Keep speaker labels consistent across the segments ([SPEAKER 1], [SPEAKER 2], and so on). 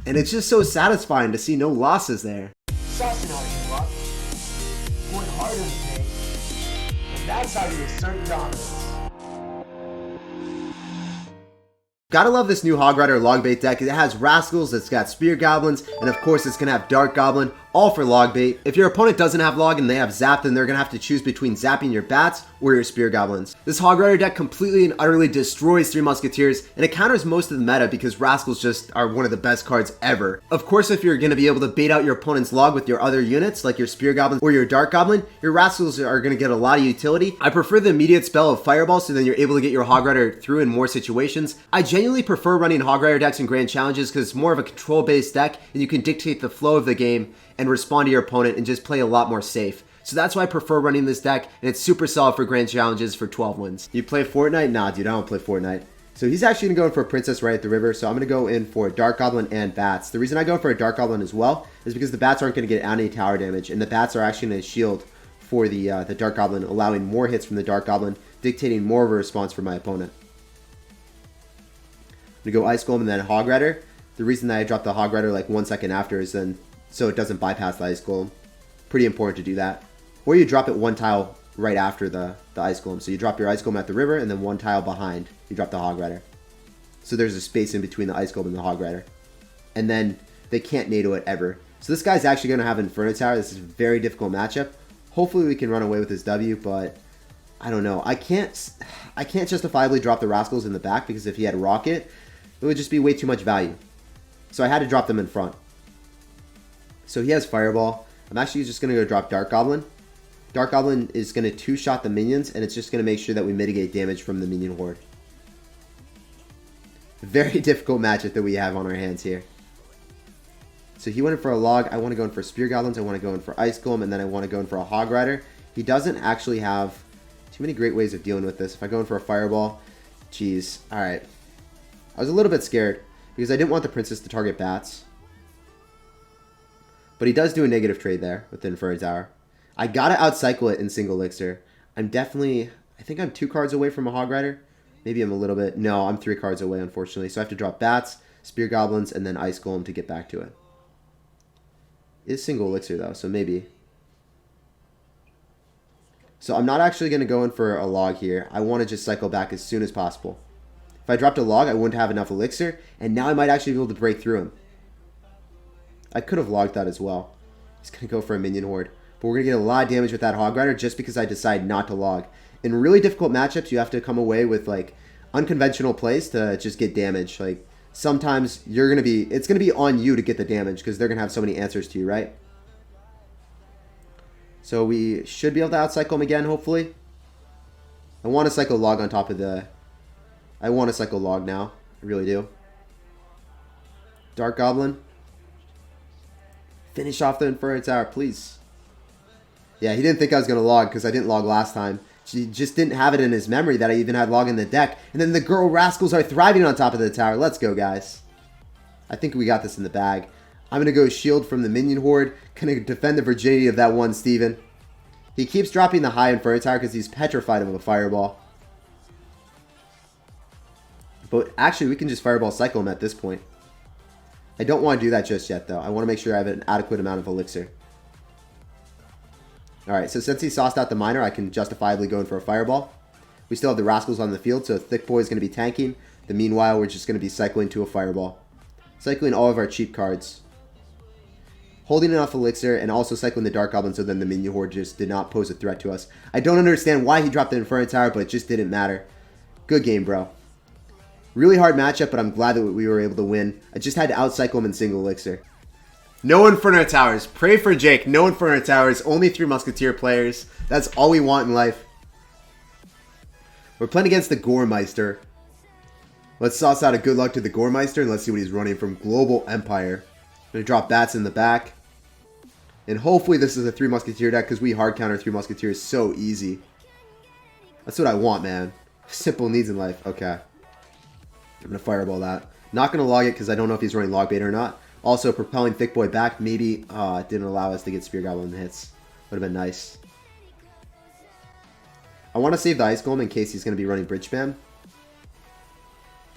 [SPEAKER 1] And it's just so satisfying to see no losses there.
[SPEAKER 2] Sussing how you luck. Going hard in the paint. And that's how you assert dominance.
[SPEAKER 1] Gotta love this new Hog Rider log bait deck. It has Rascals, it's got Spear Goblins, and of course it's gonna have Dark Goblin, all for log bait. If your opponent doesn't have log and they have Zap, then they're gonna have to choose between zapping your bats or your Spear Goblins. This Hog Rider deck completely and utterly destroys Three Musketeers, and it counters most of the meta because Rascals just are one of the best cards ever. Of course, if you're gonna be able to bait out your opponent's log with your other units, like your Spear Goblin or your Dark Goblin, your Rascals are gonna get a lot of utility. I prefer the immediate spell of Fireball, so then you're able to get your Hog Rider through in more situations. I genuinely prefer running Hog Rider decks in Grand Challenges because it's more of a control-based deck, and you can dictate the flow of the game and respond to your opponent and just play a lot more safe. So that's why I prefer running this deck, and it's super solid for Grand Challenges for 12 wins. You play Fortnite? Nah, dude, I don't play Fortnite. So he's actually going to go in for a Princess right at the river, so I'm going to go in for Dark Goblin and Bats. The reason I go for a Dark Goblin as well is because the Bats aren't going to get any tower damage, and the Bats are actually going to shield for the Dark Goblin, allowing more hits from the Dark Goblin, dictating more of a response for my opponent. I'm going to go Ice Golem and then Hog Rider. The reason that I dropped the Hog Rider like 1 second after is then so it doesn't bypass the Ice Golem. Pretty important to do that. Or you drop it one tile right after the Ice Golem. So you drop your Ice Golem at the river and then one tile behind you drop the Hog Rider. So there's a space in between the Ice Golem and the Hog Rider. And then they can't NATO it ever. So this guy's actually going to have Inferno Tower. This is a very difficult matchup. Hopefully we can run away with this W, but I don't know. I can't justifiably drop the Rascals in the back because if he had Rocket, it would just be way too much value. So I had to drop them in front. So he has Fireball. I'm actually just going to go drop Dark Goblin. Dark Goblin is going to two-shot the minions, and it's just going to make sure that we mitigate damage from the minion horde. Very difficult matchup that we have on our hands here. So he went in for a log. I want to go in for Spear Goblins. I want to go in for Ice Golem, and then I want to go in for a Hog Rider. He doesn't actually have too many great ways of dealing with this. If I go in for a Fireball, geez. All right. I was a little bit scared because I didn't want the Princess to target Bats. But he does do a negative trade there with the Inferno Tower. I gotta outcycle it in single elixir. I think I'm 2 cards away from a Hog Rider. Maybe I'm a little bit. No, I'm 3 cards away, unfortunately. So I have to drop Bats, Spear Goblins, and then Ice Golem to get back to it. It's single elixir though, so maybe. So I'm not actually going to go in for a log here. I want to just cycle back as soon as possible. If I dropped a log, I wouldn't have enough elixir, and now I might actually be able to break through him. I could have logged that as well. He's going to go for a minion horde. But we're going to get a lot of damage with that Hog Rider just because I decide not to log. In really difficult matchups, you have to come away with like unconventional plays to just get damage. Like sometimes it's going to be on you to get the damage because they're going to have so many answers to you, right? So we should be able to outcycle him again, hopefully. I want to cycle log on top of the... I want to cycle log now. I really do. Dark Goblin. Finish off the Inferno Tower, please. Yeah, he didn't think I was going to log because I didn't log last time. She just didn't have it in his memory that I even had log in the deck. And then the girl Rascals are thriving on top of the tower. Let's go, guys. I think we got this in the bag. I'm going to go shield from the minion horde. Going to defend the virginity of that one Steven. He keeps dropping the high Inferno Tower because he's petrified of a fireball. But actually, we can just fireball cycle him at this point. I don't want to do that just yet, though. I want to make sure I have an adequate amount of elixir. Alright, so since he sauced out the miner, I can justifiably go in for a fireball. We still have the Rascals on the field, so Thick Boy is going to be tanking. Meanwhile, we're just going to be cycling to a fireball. Cycling all of our cheap cards. Holding enough elixir, and also cycling the Dark Goblin so then the minion horde just did not pose a threat to us. I don't understand why he dropped the Inferno Tower, but it just didn't matter. Good game, bro. Really hard matchup, but I'm glad that we were able to win. I just had to outcycle him in single elixir. No Inferno Towers. Pray for Jake. No Inferno Towers. Only 3 Musketeer players. That's all we want in life. We're playing against the Goremeister. Let's sauce out a good luck to the Goremeister and let's see what he's running from Global Empire. I'm going to drop Bats in the back. And hopefully this is a 3 Musketeer deck because we hard counter 3 Musketeers so easy. That's what I want, man. Simple needs in life. Okay. I'm going to fireball that. Not going to log it because I don't know if he's running log bait or not. Also, propelling Thick Boy back maybe didn't allow us to get Spear Goblin hits. Would have been nice. I want to save the Ice Golem in case he's going to be running Bridge Spam.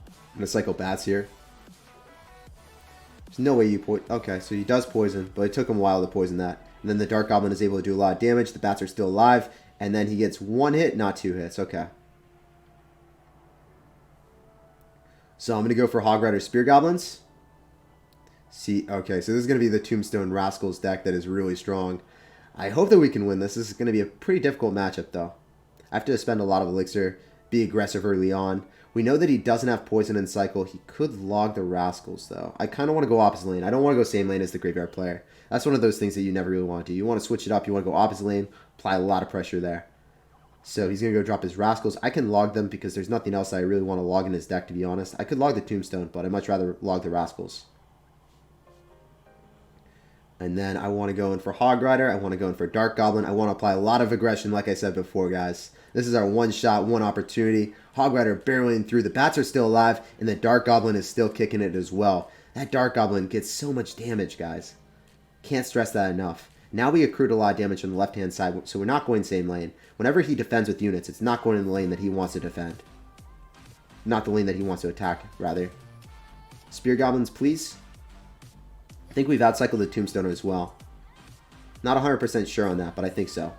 [SPEAKER 1] I'm going to cycle Bats here. There's no way you okay, so he does poison, but it took him a while to poison that. And then the Dark Goblin is able to do a lot of damage. The bats are still alive. And then he gets 1 hit, not 2 hits. Okay. So I'm going to go for Hog Rider Spear Goblins. See, okay, so this is going to be the Tombstone Rascals deck that is really strong. I hope that we can win this. This is going to be a pretty difficult matchup, though. I have to spend a lot of elixir, be aggressive early on. We know that he doesn't have poison in cycle. He could log the Rascals, though. I kind of want to go opposite lane. I don't want to go same lane as the Graveyard player. That's one of those things that you never really want to do. You want to switch it up. You want to go opposite lane, apply a lot of pressure there. So he's going to go drop his Rascals. I can log them because there's nothing else I really want to log in his deck, to be honest. I could log the Tombstone, but I'd much rather log the Rascals. And then I want to go in for Hog Rider. I want to go in for Dark Goblin. I want to apply a lot of aggression, like I said before, guys. This is our one shot, one opportunity. Hog Rider barreling through. The bats are still alive, and the Dark Goblin is still kicking it as well. That Dark Goblin gets so much damage, guys. Can't stress that enough. Now we accrued a lot of damage on the left-hand side, so we're not going same lane. Whenever he defends with units, it's not going in the lane that he wants to defend. Not the lane that he wants to attack, rather. Spear Goblins, please. I think we've outcycled the Tombstone as well. Not 100% sure on that, but I think so.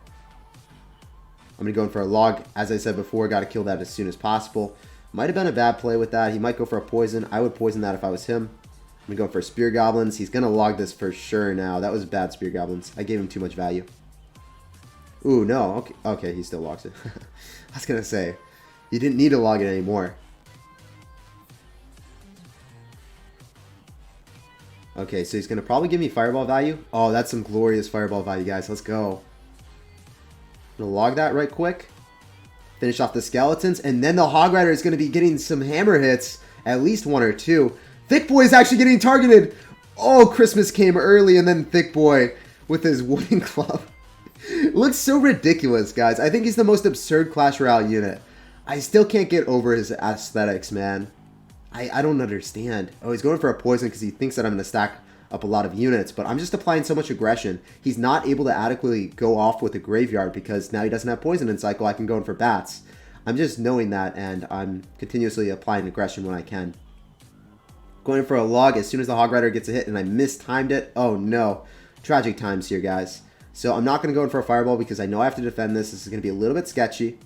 [SPEAKER 1] I'm going to go in for a log. As I said before, got to kill that as soon as possible. Might have been a bad play with that. He might go for a poison. I would poison that if I was him. I'm going to go for Spear Goblins. He's going to log this for sure now. That was bad Spear Goblins. I gave him too much value. Ooh, no. Okay, okay, he still logs it. I was going to say, you didn't need to log it anymore. Okay, so he's going to probably give me Fireball value. Oh, that's some glorious Fireball value, guys. Let's go. I'm going to log that right quick. Finish off the skeletons. And then the Hog Rider is going to be getting some hammer hits. At least 1 or 2. Thick Boy is actually getting targeted. Oh, Christmas came early, and then Thick Boy with his wooden club. Looks so ridiculous, guys. I think he's the most absurd Clash Royale unit. I still can't get over his aesthetics, man. I don't understand. Oh, he's going for a poison because he thinks that I'm going to stack up a lot of units, but I'm just applying so much aggression. He's not able to adequately go off with the Graveyard because now he doesn't have poison in cycle. I can go in for bats. I'm just knowing that, and I'm continuously applying aggression when I can. Going in for a log as soon as the Hog Rider gets a hit, and I mistimed it. Oh, no. Tragic times here, guys. So I'm not going to go in for a Fireball because I know I have to defend this. This is going to be a little bit sketchy.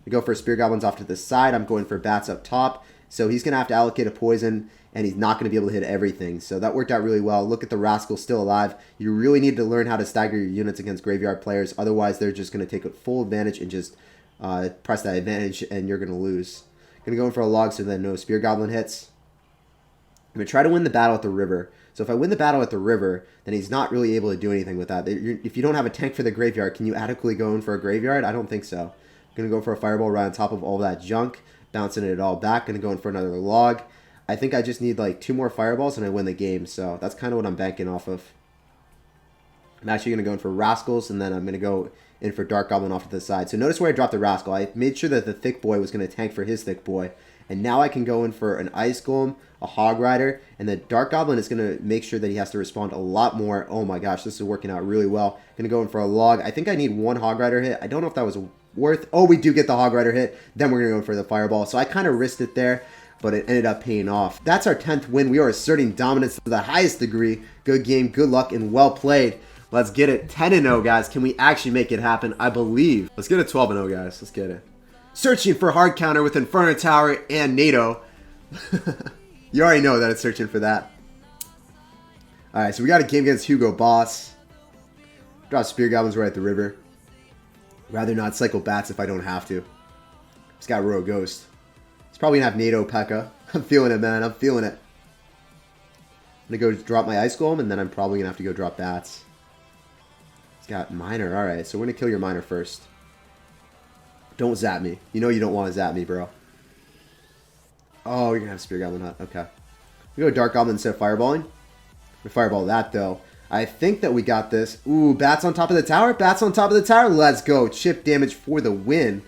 [SPEAKER 1] I go for Spear Goblins off to the side. I'm going for bats up top. So he's going to have to allocate a poison, and he's not going to be able to hit everything. So that worked out really well. Look at the Rascal still alive. You really need to learn how to stagger your units against Graveyard players. Otherwise, they're just going to take full advantage and just press that advantage, and you're going to lose. Going to go in for a log so that no Spear Goblin hits. I'm going to try to win the battle at the river. So if I win the battle at the river, then he's not really able to do anything with that. If you don't have a tank for the Graveyard, can you adequately go in for a Graveyard? I don't think so. I'm going to go for a Fireball right on top of all that junk. Bouncing it all back. Going to go in for another log. I think I just need like 2 more Fireballs and I win the game. So that's kind of what I'm banking off of. I'm actually going to go in for Rascals, and then I'm going to go in for Dark Goblin off to the side. So notice where I dropped the Rascal. I made sure that the Thick Boy was going to tank for his Thick Boy. And now I can go in for an Ice Golem, a Hog Rider, and the Dark Goblin is going to make sure that he has to respond a lot more. Oh my gosh, this is working out really well. Going to go in for a log. I think I need 1 Hog Rider hit. I don't know if that was worth. Oh, we do get the Hog Rider hit. Then we're going to go for the Fireball. So I kind of risked it there, but it ended up paying off. That's our 10th win. We are asserting dominance to the highest degree. Good game, good luck, and well played. Let's get it. 10-0, guys. Can we actually make it happen? I believe. Let's get it 12-0, guys. Let's get it. Searching for hard counter with Inferno Tower and NATO. You already know that it's searching for that. Alright, so we got a game against Hugo Boss. Drop Spear Goblins right at the river. Rather not cycle bats if I don't have to. He's got Royal Ghost. He's probably going to have NATO P.E.K.K.A. I'm feeling it, man. I'm feeling it. I'm going to go drop my Ice Golem, and then I'm probably going to have to go drop bats. He's got Miner. Alright, so we're going to kill your Miner first. Don't zap me. You know you don't want to zap me, bro. Oh, you're going to have Spear Goblin Hut. Okay. We go Dark Goblin instead of Fireballing. We Fireball that, though. I think that we got this. Ooh, bats on top of the tower. Bats on top of the tower. Let's go. Chip damage for the win.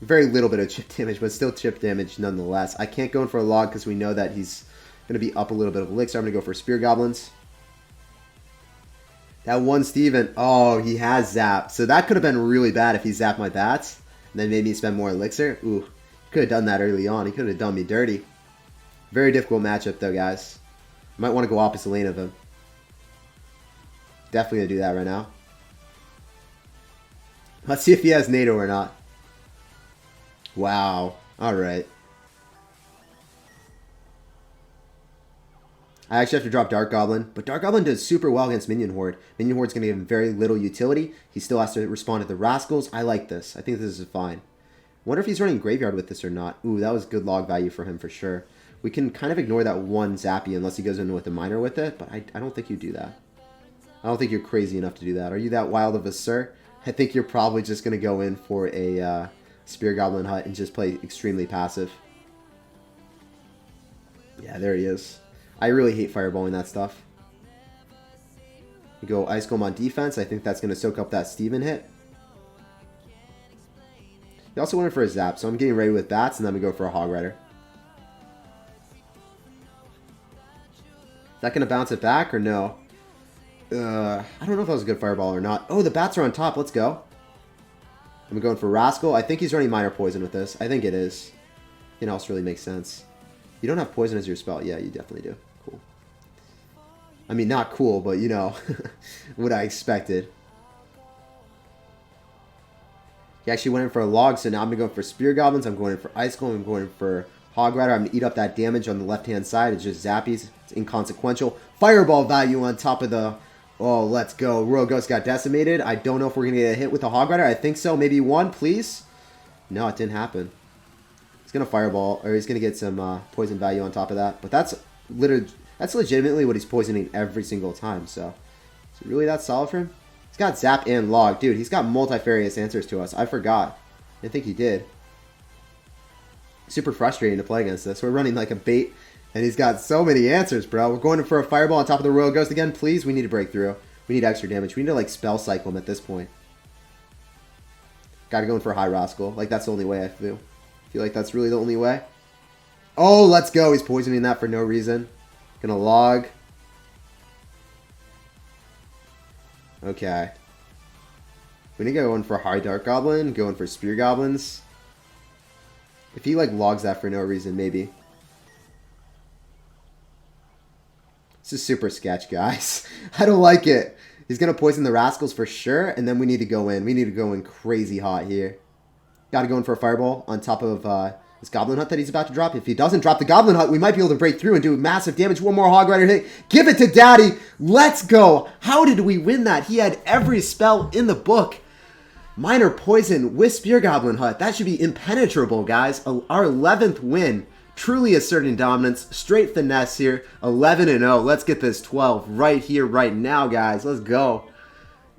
[SPEAKER 1] Very little bit of chip damage, but still chip damage nonetheless. I can't go in for a log because we know that he's going to be up a little bit of elixir. I'm going to go for Spear Goblins. That one Steven. Oh, he has Zap. So that could have been really bad if he zapped my bats. And then made me spend more elixir. Ooh, could have done that early on. He could have done me dirty. Very difficult matchup though, guys. Might want to go opposite lane of him. Definitely going to do that right now. Let's see if he has NATO or not. Wow. Alright. I actually have to drop Dark Goblin, but Dark Goblin does super well against Minion Horde. Minion Horde's going to give him very little utility. He still has to respond to the Rascals. I like this. I think this is fine. Wonder if he's running Graveyard with this or not. Ooh, that was good log value for him for sure. We can kind of ignore that one Zappy unless he goes in with a Miner with it, but I don't think you do that. I don't think you're crazy enough to do that. Are you that wild of a sir? I think you're probably just going to go in for a Spear Goblin Hut and just play extremely passive. Yeah, there he is. I really hate fireballing that stuff. You go Ice Golem on defense. I think that's going to soak up that Steven hit. He also went in for a Zap, so I'm getting ready with Bats, and then we go for a Hog Rider. Is that going to bounce it back or no? I don't know if that was a good fireball or not. Oh, the Bats are on top. Let's go. I'm going for Rascal. I think he's running Minor Poison with this. I think it is. Nothing else really makes sense. You don't have Poison as your spell. Yeah, you definitely do. Cool. I mean, not cool, but you know what I expected. He actually went in for a Log, so now I'm going to go for Spear Goblins. I'm going in for Ice Golem. I'm going in for Hog Rider. I'm going to eat up that damage on the left-hand side. It's just Zappies. It's inconsequential. Fireball value on top of the... Oh, let's go. Royal Ghost got decimated. I don't know if we're going to get a hit with the Hog Rider. I think so. Maybe one, please. No, it didn't happen. He's going to Fireball, or he's going to get some poison value on top of that. But that's legitimately what he's poisoning every single time. So, is it really that solid for him? He's got Zap and Log. Dude, he's got multifarious answers to us. I forgot. I didn't think he did. Super frustrating to play against this. We're running like a bait. And he's got so many answers, bro. We're going for a Fireball on top of the Royal Ghost again. Please, we need to break through. We need extra damage. We need to, like, spell cycle him at this point. Gotta go in for a High Rascal. Like, that's the only way I feel. I feel like that's really the only way. Oh, let's go. He's poisoning that for no reason. Gonna Log. Okay. We need to go in for High Dark Goblin. Go in for Spear Goblins. If he, like, logs that for no reason, maybe. This is super sketch, guys. I don't like it. He's going to poison the Rascals for sure, and then we need to go in. We need to go in crazy hot here. Got to go in for a Fireball on top of this Goblin Hut that he's about to drop. If he doesn't drop the Goblin Hut, we might be able to break through and do massive damage. One more Hog Rider hit. Give it to Daddy. Let's go. How did we win that? He had every spell in the book. Minor Poison with Spear Goblin Hut. That should be impenetrable, guys. Our 11th win. Truly asserting dominance. Straight finesse here. 11-0. Let's get this 12 right here, right now, guys. Let's go.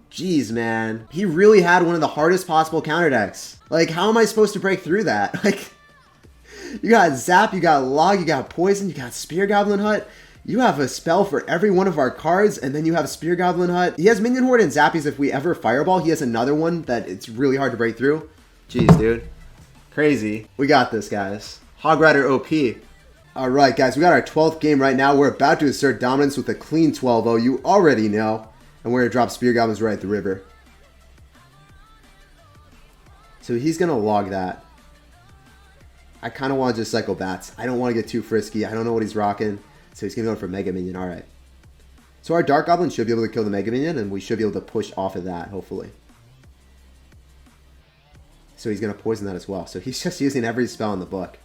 [SPEAKER 1] Jeez, man. He really had one of the hardest possible counter decks. Like, how am I supposed to break through that? Like, you got Zap, you got Log, you got Poison, you got Spear Goblin Hut. You have a spell for every one of our cards, and then you have Spear Goblin Hut. He has Minion Horde and Zappies. If we ever Fireball, he has another one that it's really hard to break through. Jeez, dude. Crazy. We got this, guys. Hog Rider OP. Alright, guys, we got our 12th game right now. We're about to assert dominance with a clean 12-0. You already know. And we're going to drop Spear Goblins right at the river. So he's going to Log that. I kind of want to just cycle Bats. I don't want to get too frisky. I don't know what he's rocking. So he's going to go for Mega Minion. Alright. So our Dark Goblin should be able to kill the Mega Minion, and we should be able to push off of that, hopefully. So he's going to poison that as well. So he's just using every spell in the book.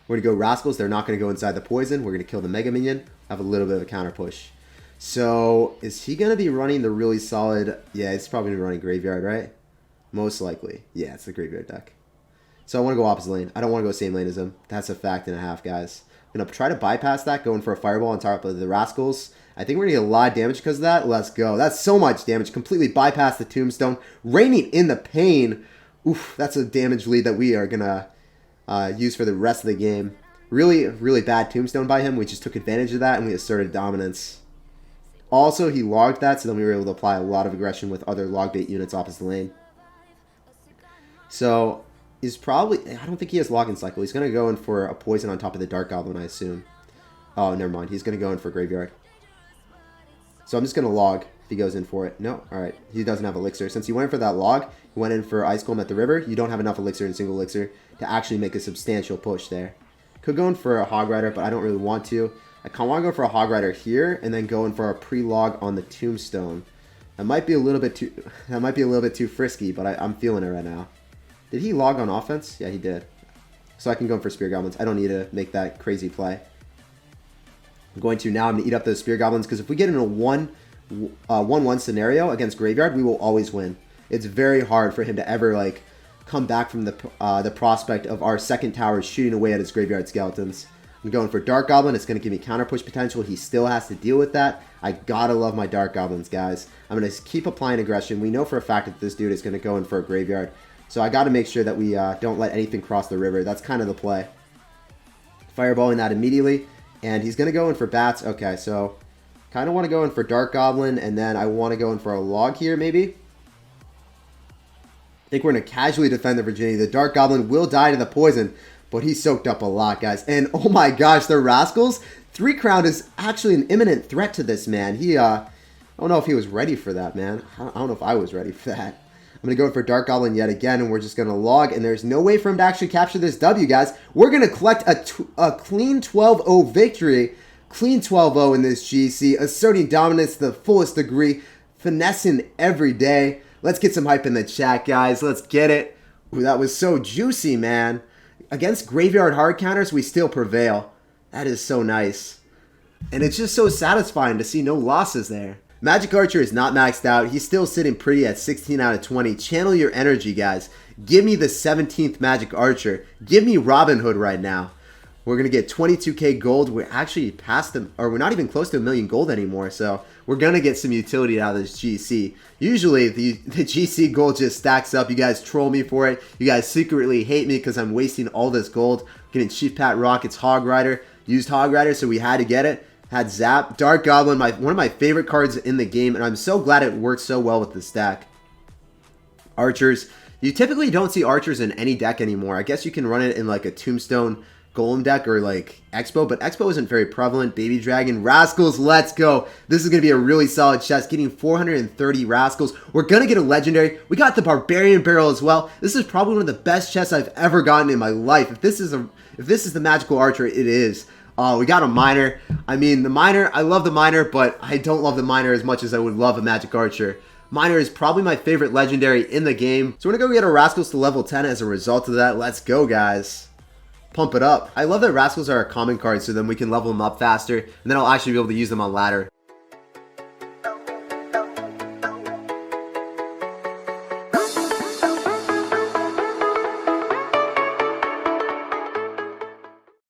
[SPEAKER 1] We're going to go Rascals. They're not going to go inside the poison. We're going to kill the Mega Minion. Have a little bit of a counter push. So is he going to be running the really solid... Yeah, he's probably going to be running Graveyard, right? Most likely. Yeah, it's the Graveyard deck. So I want to go opposite lane. I don't want to go same lane as him. That's a fact and a half, guys. I'm going to try to bypass that, going for a Fireball on top of the Rascals. I think we're going to get a lot of damage because of that. Let's go. That's so much damage. Completely bypass the Tombstone. Raining in the Pain. Oof, that's a damage lead that we are going to... use for the rest of the game. Really, really bad Tombstone by him. We just took advantage of that and we asserted dominance. Also, he logged that, so then we were able to apply a lot of aggression with other log bait units opposite the lane. So, he's probably... I don't think he has Log and Cycle. He's going to go in for a poison on top of the Dark Goblin, I assume. Oh, never mind. He's going to go in for Graveyard. So I'm just going to Log if he goes in for it. No? Alright. He doesn't have Elixir. Since he went for that Log, he went in for Ice Golem at the river. You don't have enough Elixir in single Elixir to actually make a substantial push there. Could go in for a Hog Rider, but I don't really want to. I kind of want to go for a Hog Rider here and then go in for a pre-log on the Tombstone. That might be a little bit too frisky, but I'm feeling it right now. Did he log on offense? Yeah, he did. So I can go in for Spear Goblins. I don't need to make that crazy play. I'm going to eat up those Spear Goblins because if we get in a 1-1 scenario against Graveyard, we will always win. It's very hard for him to ever like come back from the prospect of our second tower shooting away at his Graveyard Skeletons. I'm going for Dark Goblin. It's going to give me counter push potential. He still has to deal with that. I gotta love my Dark Goblins, guys. I'm going to keep applying aggression. We know for a fact that this dude is going to go in for a Graveyard. So I got to make sure that we don't let anything cross the river. That's kind of the play. Fireballing that immediately. And he's going to go in for Bats. Okay, so kind of want to go in for Dark Goblin. And then I want to go in for a log here, maybe. I think we're going to casually defend the Virginia. The Dark Goblin will die to the poison. But he soaked up a lot, guys. And oh my gosh, the Rascals. 3 Crown is actually an imminent threat to this man. I don't know if he was ready for that, man. I don't know if I was ready for that. I'm going to go for Dark Goblin yet again, and we're just going to log, and there's no way for him to actually capture this W, guys. We're going to collect a clean 12-0 victory. Clean 12-0 in this GC, asserting dominance to the fullest degree, finessing every day. Let's get some hype in the chat, guys. Let's get it. Ooh, that was so juicy, man. Against Graveyard hard counters, we still prevail. That is so nice. And it's just so satisfying to see no losses there. Magic Archer is not maxed out. He's still sitting pretty at 16 out of 20. Channel your energy, guys. Give me the 17th Magic Archer. Give me Robin Hood right now. We're going to get 22k gold. We're actually past them, or we're not even close to 1 million gold anymore. So we're going to get some utility out of this GC. Usually the GC gold just stacks up. You guys troll me for it. You guys secretly hate me because I'm wasting all this gold. Getting Chief Pat Rockets, Hog Rider. Used Hog Rider, so we had to get it. Had Zap. Dark Goblin, one of my favorite cards in the game, and I'm so glad it works so well with the stack. Archers. You typically don't see Archers in any deck anymore. I guess you can run it in like a Tombstone Golem deck or like Expo, but Expo isn't very prevalent. Baby Dragon, Rascals, let's go. This is going to be a really solid chest, getting 430 Rascals. We're going to get a legendary. We got the Barbarian Barrel as well. This is probably one of the best chests I've ever gotten in my life. If this is the Magical Archer, it is. We got a Miner. I mean, the Miner, I love the Miner, but I don't love the Miner as much as I would love a Magic Archer. Miner is probably my favorite legendary in the game. So we're going to go get our Rascals to level 10 as a result of that. Let's go, guys. Pump it up. I love that Rascals are a common card, so then we can level them up faster, and then I'll actually be able to use them on ladder.